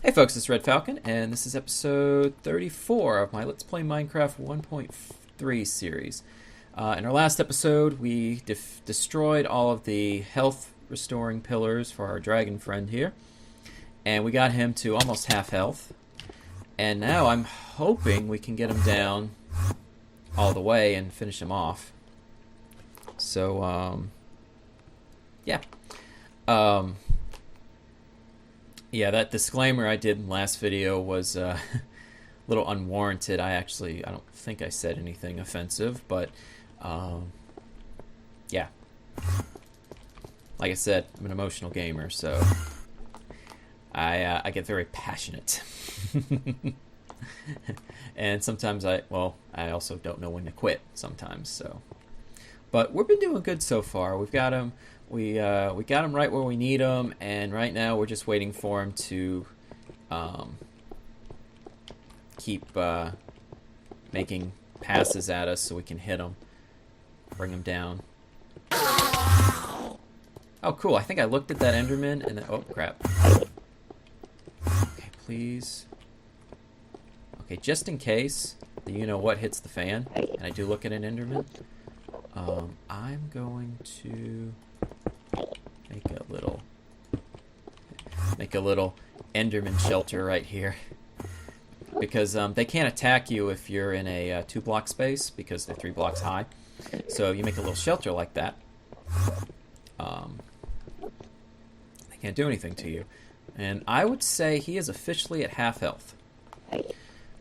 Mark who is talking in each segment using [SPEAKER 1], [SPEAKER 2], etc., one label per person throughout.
[SPEAKER 1] Hey folks, it's RedFalcon, and this is episode 34 of my Let's Play Minecraft 1.3 series. In our last episode, we destroyed all of the health restoring pillars for our dragon friend here, and we got him to almost half health. And now I'm hoping we can get him down all the way and finish him off. So, yeah. Yeah, that disclaimer I did in the last video was a little unwarranted. I don't think I said anything offensive, but yeah. Like I said, I'm an emotional gamer, so I get very passionate. And sometimes I also don't know when to quit sometimes, so. But we've been doing good so far. We've got him. We got him right where we need him, and right now we're just waiting for him to keep making passes at us so we can hit him, bring him down. Oh, cool! I think I looked at that Enderman, and then, oh crap. Okay, please. Okay, just in case the you-know-what hits the fan, and I do look at an Enderman, I'm going to make a little Enderman shelter right here, because they can't attack you if you're in a 2-block space because they're 3 blocks high. So you make a little shelter like that. They can't do anything to you. And I would say he is officially at half health.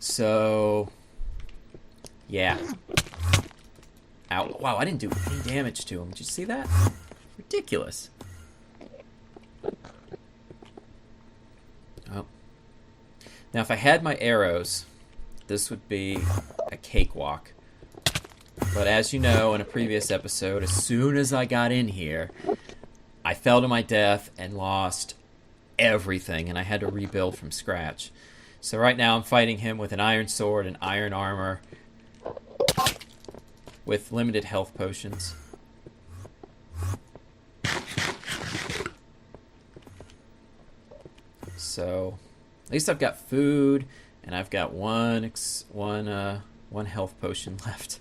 [SPEAKER 1] So yeah. Ow. Wow, I didn't do any damage to him. Did you see that? Ridiculous. Oh. Now, if I had my arrows, this would be a cakewalk. But as you know, in a previous episode, as soon as I got in here, I fell to my death and lost everything, and I had to rebuild from scratch. So right now I'm fighting him with an iron sword and iron armor with limited health potions. So at least I've got food, and I've got one health potion left.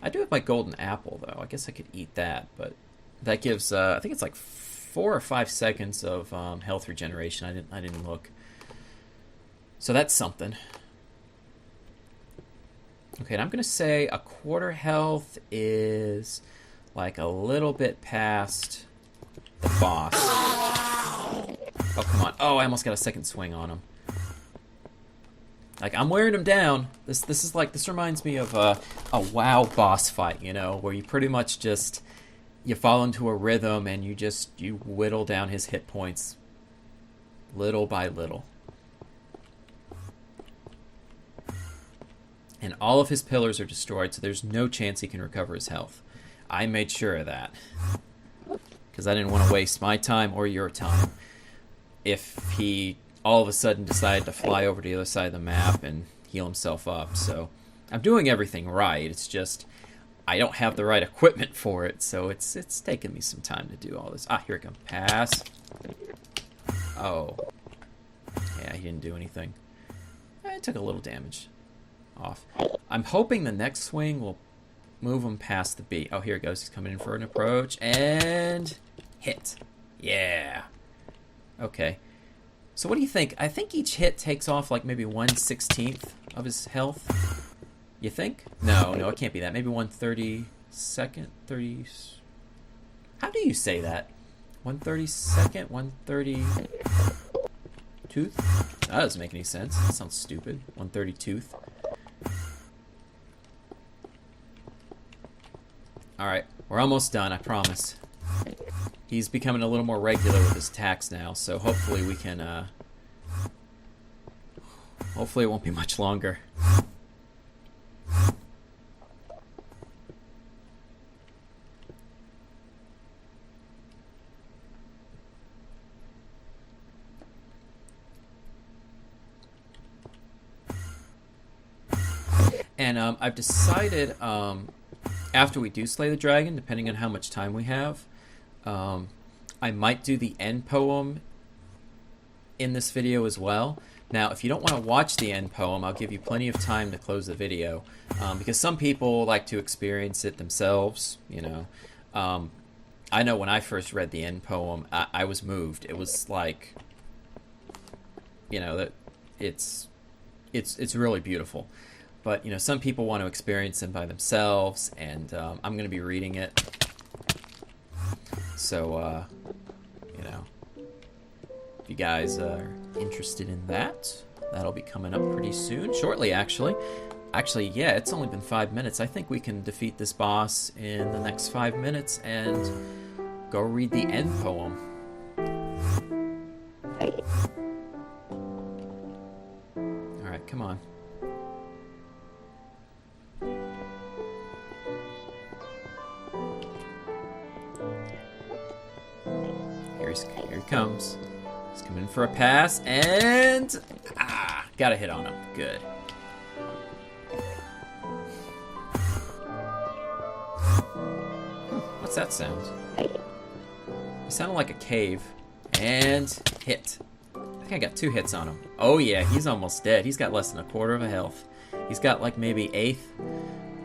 [SPEAKER 1] I do have my golden apple though. I guess I could eat that, but that gives I think it's like 4 or 5 seconds of health regeneration. I didn't look. So that's something. Okay, and I'm gonna say a quarter health is like a little bit past the boss. Oh, come on. Oh, I almost got a second swing on him. Like, I'm wearing him down. This reminds me of a WoW boss fight, where you pretty much just, you fall into a rhythm and you whittle down his hit points little by little. And all of his pillars are destroyed, so there's no chance he can recover his health. I made sure of that, because I didn't want to waste my time or your time if he all of a sudden decided to fly over to the other side of the map and heal himself up. So I'm doing everything right. It's just I don't have the right equipment for it, so it's taken me some time to do all this. Ah, here it comes. Pass. Oh. Yeah, he didn't do anything. It took a little damage off. I'm hoping the next swing will move him past the beat. Oh, here it goes. He's coming in for an approach. And hit. Yeah. Okay. So what do you think? I think each hit takes off like maybe 1/16 of his health. You think? No, it can't be that. Maybe 1/32nd? 30... How do you say that? 1/32nd? 1/32th? That doesn't make any sense. That sounds stupid. 1/32th. Alright, we're almost done, I promise. He's becoming a little more regular with his attacks now, so hopefully we can, hopefully it won't be much longer. And I've decided, after we do slay the dragon, depending on how much time we have, I might do the end poem in this video as well. Now, if you don't want to watch the end poem, I'll give you plenty of time to close the video, because some people like to experience it themselves, you know. I know when I first read the end poem, I was moved. It was like, you know, that it's really beautiful. But, you know, some people want to experience them by themselves, and I'm going to be reading it. So, you know, if you guys are interested in that, that'll be coming up pretty soon. Shortly, actually. Actually, yeah, it's only been 5 minutes. I think we can defeat this boss in the next 5 minutes and go read the end poem. Alright, come on. Here he comes. He's coming for a pass, and got a hit on him. Good. What's that sound? It sounded like a cave. And hit. I think I got 2 hits on him. Oh yeah, he's almost dead. He's got less than 1/4 of a health. He's got like maybe 1/8.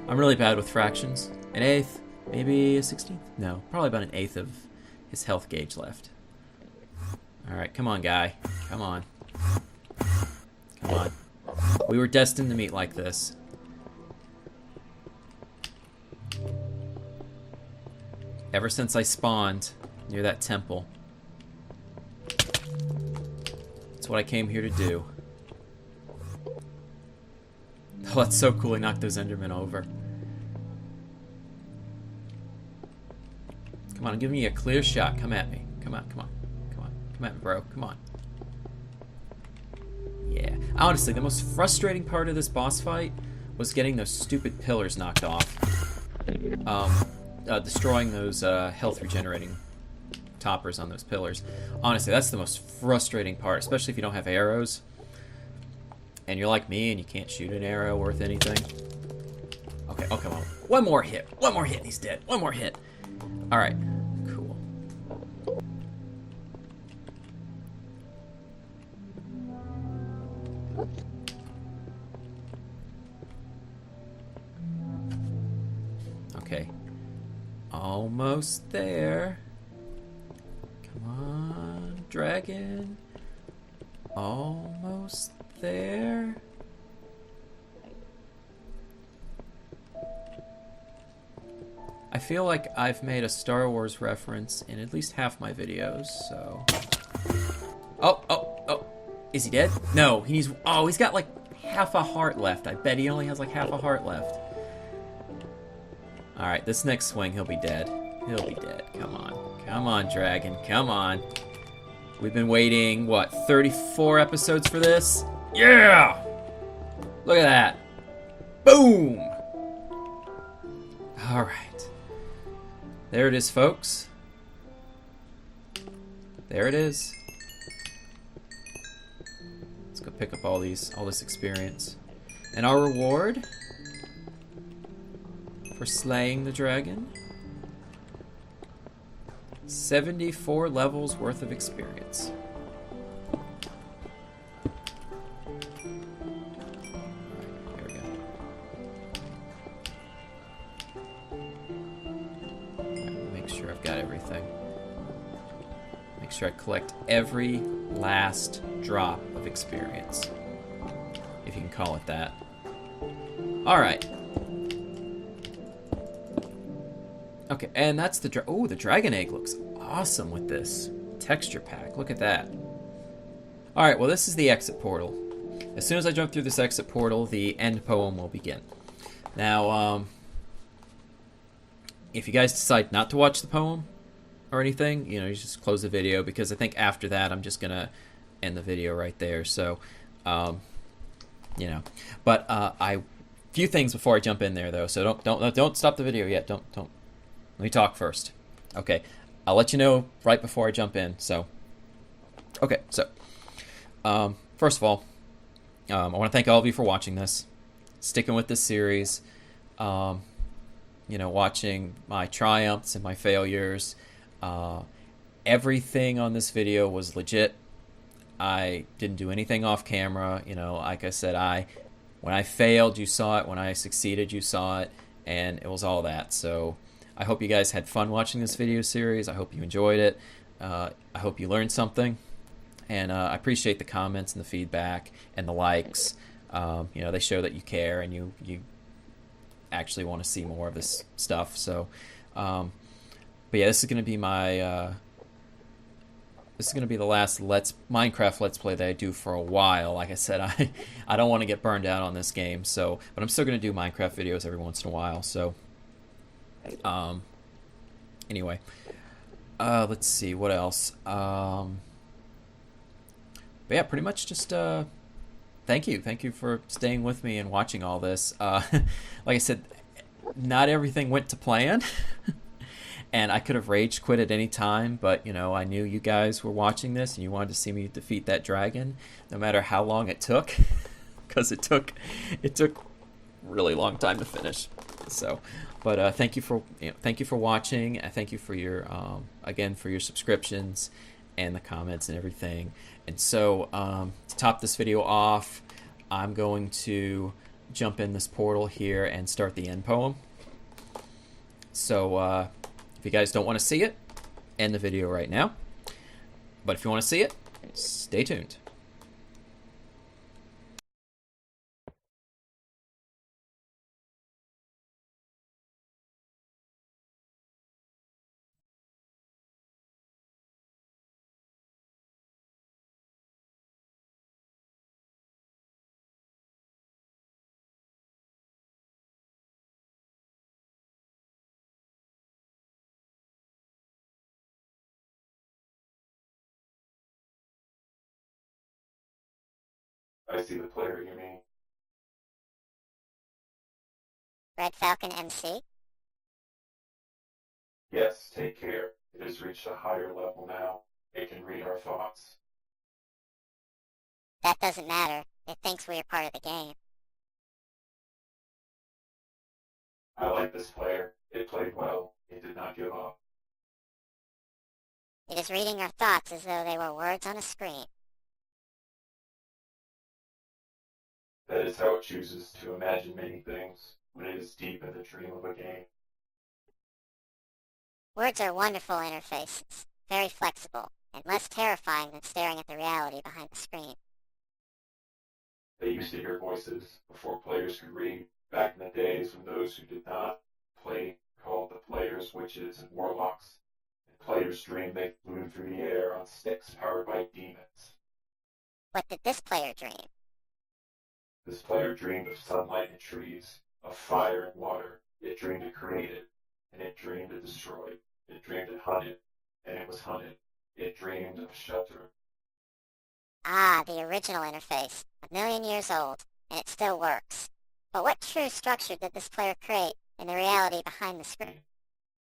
[SPEAKER 1] I'm really bad with fractions. 1/8, maybe a 16th? No, probably about 1/8 of his health gauge left. Alright, come on, guy. Come on. Come on. We were destined to meet like this. Ever since I spawned near that temple. That's what I came here to do. Oh, that's so cool. He knocked those Endermen over. Come on, I'm giving you a clear shot. Come at me. Come on, come on. Come at me, bro. Come on. Yeah. Honestly, the most frustrating part of this boss fight was getting those stupid pillars knocked off. Destroying those health regenerating toppers on those pillars. Honestly, that's the most frustrating part, especially if you don't have arrows. And you're like me and you can't shoot an arrow worth anything. Okay, oh, come on. One more hit. One more hit and he's dead. One more hit. Alright. Cool. Okay. Almost there. Come on, dragon. Almost there. I feel like I've made a Star Wars reference in at least half my videos, so... Oh! Is he dead? No, he's got like half a heart left. I bet he only has like half a heart left. Alright, this next swing, he'll be dead. He'll be dead. Come on. Come on, dragon. Come on. We've been waiting, what, 34 episodes for this? Yeah! Look at that. Boom! Alright. There it is, folks. There it is. Let's go pick up all this experience. And our reward for slaying the dragon, 74 levels worth of experience. Alright, here we go. Right, make sure I've got everything. Make sure I collect every last drop of experience, if you can call it that. Alright. Okay, and that's the the dragon egg looks awesome with this texture pack. Look at that. Alright, well this is the exit portal. As soon as I jump through this exit portal, the end poem will begin. Now, if you guys decide not to watch the poem or anything, you know, you just close the video, because I think after that I'm just gonna end the video right there. So, you know, but few things before I jump in there though. So don't stop the video yet. Don't. Let me talk first. Okay, I'll let you know right before I jump in. So, okay, so first of all, I want to thank all of you for watching this, sticking with this series. You know, watching my triumphs and my failures. Everything on this video was legit. I didn't do anything off camera. You know, like I said, when I failed, you saw it. When I succeeded, you saw it, and it was all that. So I hope you guys had fun watching this video series. I hope you enjoyed it. I hope you learned something, and I appreciate the comments and the feedback and the likes. You know, they show that you care and you actually want to see more of this stuff. So, but yeah, this is going to be my this is going to be the last Minecraft Let's Play that I do for a while. Like I said, I don't want to get burned out on this game. So, but I'm still going to do Minecraft videos every once in a while. So, anyway, let's see what else. But yeah, pretty much just thank you for staying with me and watching all this. Like I said, not everything went to plan. And I could have rage quit at any time, but you know, I knew you guys were watching this and you wanted to see me defeat that dragon, no matter how long it took, because it took really long time to finish. So, but thank you for watching. Thank you for your again for your subscriptions and the comments and everything. And so to top this video off, I'm going to jump in this portal here and start the end poem. So if you guys don't want to see it, end the video right now. But if you want to see it, stay tuned.
[SPEAKER 2] I see the player you mean.
[SPEAKER 3] RedFalcon MC?
[SPEAKER 2] Yes, take care. It has reached a higher level now. It can read our thoughts.
[SPEAKER 3] That doesn't matter. It thinks we are part of the game.
[SPEAKER 2] I like this player. It played well. It did not give up.
[SPEAKER 3] It is reading our thoughts as though they were words on a screen.
[SPEAKER 2] That is how it chooses to imagine many things when it is deep in the dream of a game.
[SPEAKER 3] Words are wonderful interfaces, very flexible, and less terrifying than staring at the reality behind the screen.
[SPEAKER 2] They used to hear voices before players could read, back in the days when those who did not play called the players witches and warlocks. And players dreamed they flew through the air on sticks powered by demons.
[SPEAKER 3] What did this player dream?
[SPEAKER 2] This player dreamed of sunlight and trees, of fire and water. It dreamed it created, and it dreamed it destroyed. It dreamed it hunted, and it was hunted. It dreamed of shelter.
[SPEAKER 3] Ah, the original interface, 1,000,000 years old, and it still works. But what true structure did this player create in the reality behind the screen?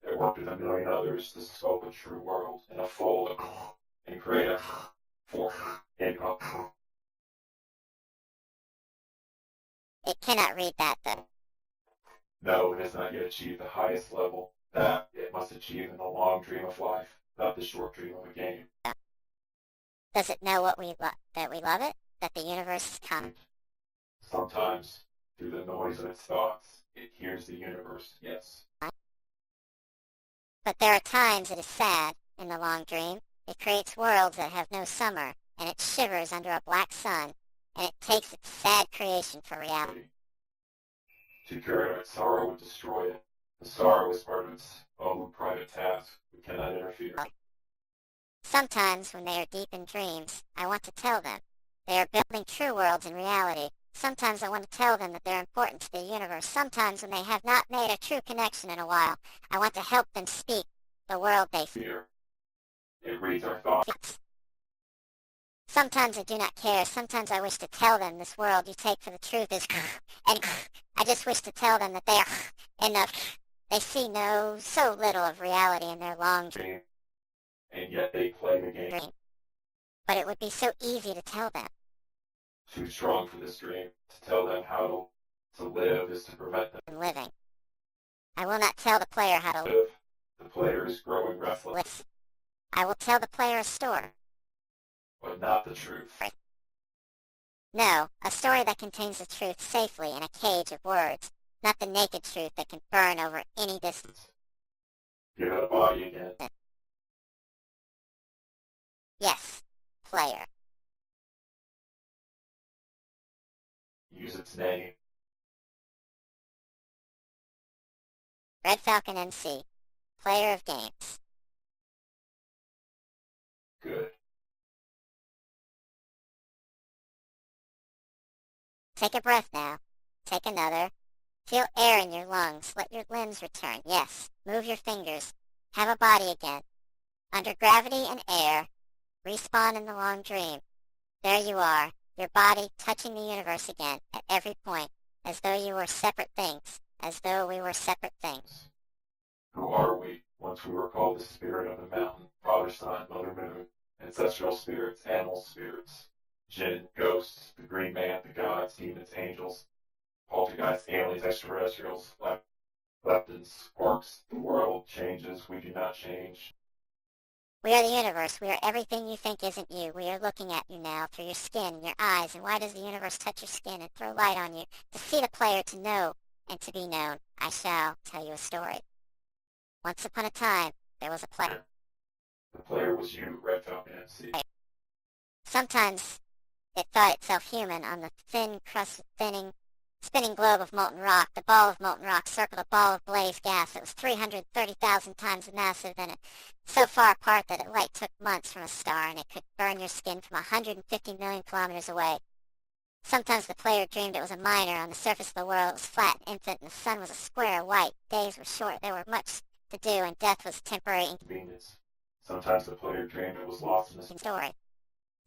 [SPEAKER 2] It worked with 1,000,000 others to sculpt a true world in a fold and create a for and a.
[SPEAKER 3] It cannot read that, though.
[SPEAKER 2] No, it has not yet achieved the highest level. That it must achieve in the long dream of life, not the short dream of a game.
[SPEAKER 3] Does it know that we love it? That the universe is common?
[SPEAKER 2] Sometimes, through the noise of its thoughts, it hears the universe, yes.
[SPEAKER 3] But there are times it is sad in the long dream. It creates worlds that have no summer, and it shivers under a black sun, and it takes its sad creation for reality.
[SPEAKER 2] To carry out its sorrow would destroy it. The sorrow is part of its own private task. We cannot interfere.
[SPEAKER 3] Sometimes, when they are deep in dreams, I want to tell them. They are building true worlds in reality. Sometimes I want to tell them that they're important to the universe. Sometimes, when they have not made a true connection in a while, I want to help them speak the world they
[SPEAKER 2] fear. It reads our thoughts.
[SPEAKER 3] Sometimes I do not care. Sometimes I wish to tell them this world you take for the truth is and I just wish to tell them that they are enough. They see so little of reality in their long dream.
[SPEAKER 2] And yet they play the game.
[SPEAKER 3] But it would be so easy to tell them.
[SPEAKER 2] Too strong for this dream. To tell them how to live is to prevent them
[SPEAKER 3] from living. I will not tell the player how to
[SPEAKER 2] live. The player is growing restless.
[SPEAKER 3] I will tell the player a story.
[SPEAKER 2] but not the truth.
[SPEAKER 3] No, a story that contains the truth safely in a cage of words, not the naked truth that can burn over any distance.
[SPEAKER 2] Give it a body again.
[SPEAKER 3] Yes, player.
[SPEAKER 2] Use its name.
[SPEAKER 3] RedFalcon MC, player of games.
[SPEAKER 2] Good.
[SPEAKER 3] Take a breath now. Take another. Feel air in your lungs. Let your limbs return. Yes. Move your fingers. Have a body again. Under gravity and air. Respawn in the long dream. There you are. Your body touching the universe again at every point. As though you were separate things. As though we were separate things.
[SPEAKER 2] Who are we? Once we were called the spirit of the mountain, Father Sun, Mother Moon, ancestral spirits, animal spirits, jinn, ghosts, the green man, the gods, demons, angels, poltergeists, aliens, extraterrestrials, leptons, quarks. The world changes, we do not change.
[SPEAKER 3] We are the universe. We are everything you think isn't you. We are looking at you now through your skin and your eyes. And why does the universe touch your skin and throw light on you? To see the player, to know, and to be known. I shall tell you a story. Once upon a time, there was a player.
[SPEAKER 2] The player was you, RedFalcon MC.
[SPEAKER 3] Sometimes it thought itself human on the thin, spinning globe of molten rock. The ball of molten rock circled a ball of blaze gas that was 330,000 times massive than it, so far apart that its light took months from a star, and it could burn your skin from 150 million kilometers away. Sometimes the player dreamed it was a miner on the surface of the world. It was flat and infinite, and the sun was a square of white. Days were short. There were much to do, and death was temporary
[SPEAKER 2] Inconvenience. Sometimes the player dreamed it was lost in a
[SPEAKER 3] story.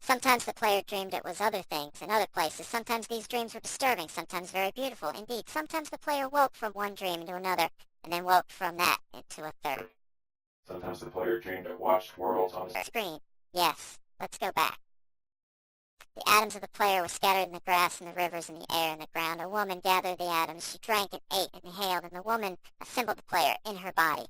[SPEAKER 3] Sometimes the player dreamed it was other things in other places. Sometimes these dreams were disturbing, sometimes very beautiful. Indeed, sometimes the player woke from one dream into another, and then woke from that into a third.
[SPEAKER 2] Sometimes the player dreamed it watched worlds on the
[SPEAKER 3] Screen. Yes, let's go back. The atoms of the player were scattered in the grass and the rivers and the air and the ground. A woman gathered the atoms. She drank and ate and inhaled, and the woman assembled the player in her body.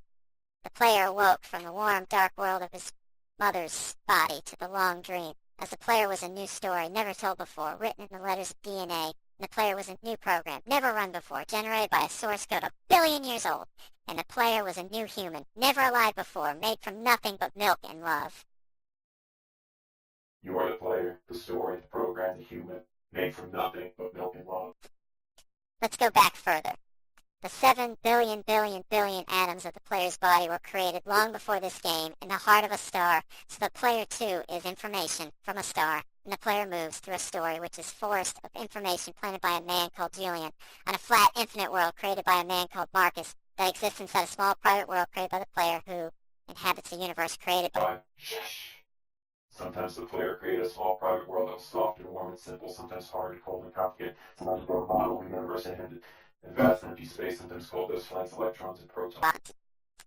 [SPEAKER 3] The player awoke from the warm, dark world of his mother's body to the long dream. As the player was a new story, never told before, written in the letters of DNA, and the player was a new program, never run before, generated by a source code a billion years old, and the player was a new human, never alive before, made from nothing but milk and love.
[SPEAKER 2] You are the player, the story, the program, the human, made from nothing but milk and love.
[SPEAKER 3] Let's go back further. The 7 billion atoms of the player's body were created long before this game in the heart of a star, so the player too is information from a star, and the player moves through a story which is forest of information planted by a man called Julian, on a flat, infinite world created by a man called Marcus, that exists inside a small private world created by the player who inhabits a universe created by...
[SPEAKER 2] Sometimes the player created a small private world that was soft and warm and simple, sometimes hard and cold and complicated, sometimes built a model of the universe and vast empty space, sometimes called those flanks electrons and protons.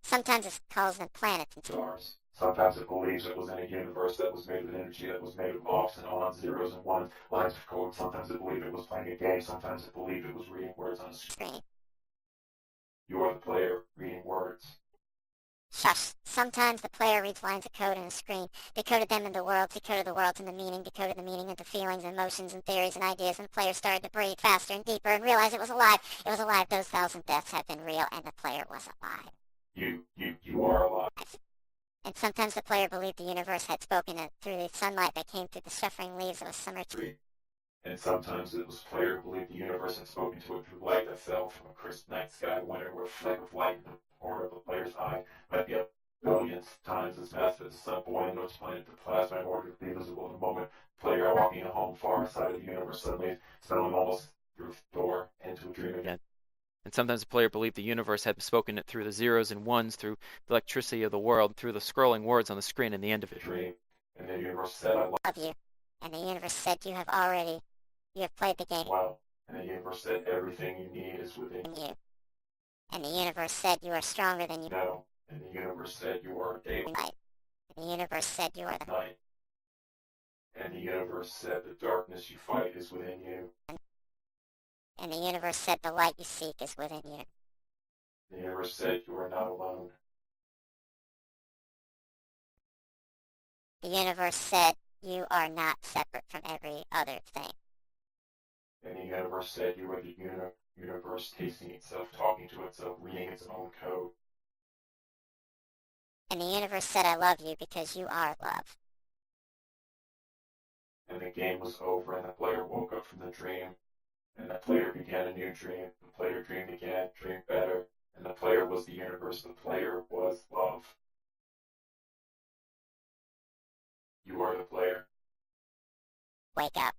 [SPEAKER 3] Sometimes it calls them planets and
[SPEAKER 2] stars. Sometimes it believes it was in a universe that was made of energy, that was made of offs and ons, zeros and ones, lines of code. Sometimes it believed it was playing a game. Sometimes it believed it was reading words on a screen. You are the player, reading words.
[SPEAKER 3] Shush. Sometimes the player reads lines of code on a screen, decoded them into worlds, decoded the worlds into meaning, decoded the meaning into feelings and emotions and theories and ideas, and the player started to breathe faster and deeper and realize it was alive. It was alive. Those 1,000 deaths had been real, and the player was alive.
[SPEAKER 2] You are alive.
[SPEAKER 3] And sometimes the player believed the universe had spoken through the sunlight that came through the shuffling leaves of a summer tree.
[SPEAKER 2] And sometimes it was the player who believed the universe had spoken to it through light that fell from a crisp night sky, wondering where a fleck of light in the corner of the player's eye might be a billion times as massive as the sun, boiling to explain the plasma in order to be visible in a moment. The player walking a home far outside of the universe, suddenly suddenly almost through the door into a dream again.
[SPEAKER 1] And sometimes the player believed the universe had spoken it through the zeros and ones, through the electricity of the world, through the scrolling words on the screen and the end of it.
[SPEAKER 2] Dream. And the universe said, I love
[SPEAKER 3] you. And the universe said, you have played the game.
[SPEAKER 2] Wow. And the universe said, everything you need is within
[SPEAKER 3] you. And the universe said, you are stronger than you.
[SPEAKER 2] No. And the universe said, you are daylight.
[SPEAKER 3] Night. And the universe said, you are the
[SPEAKER 2] night. And the universe said, the darkness you fight is within you.
[SPEAKER 3] And the universe said, the light you seek is within you.
[SPEAKER 2] The universe said, you are not alone.
[SPEAKER 3] The universe said, You are not separate from every other thing.
[SPEAKER 2] And the universe said you were the universe tasting itself, talking to itself, reading its own code.
[SPEAKER 3] And the universe said I love you because you are love.
[SPEAKER 2] And the game was over, and the player woke up from the dream. And the player began a new dream. The player dreamed again, dreamed better. And the player was the universe. The player was love. You are the player.
[SPEAKER 3] Wake up.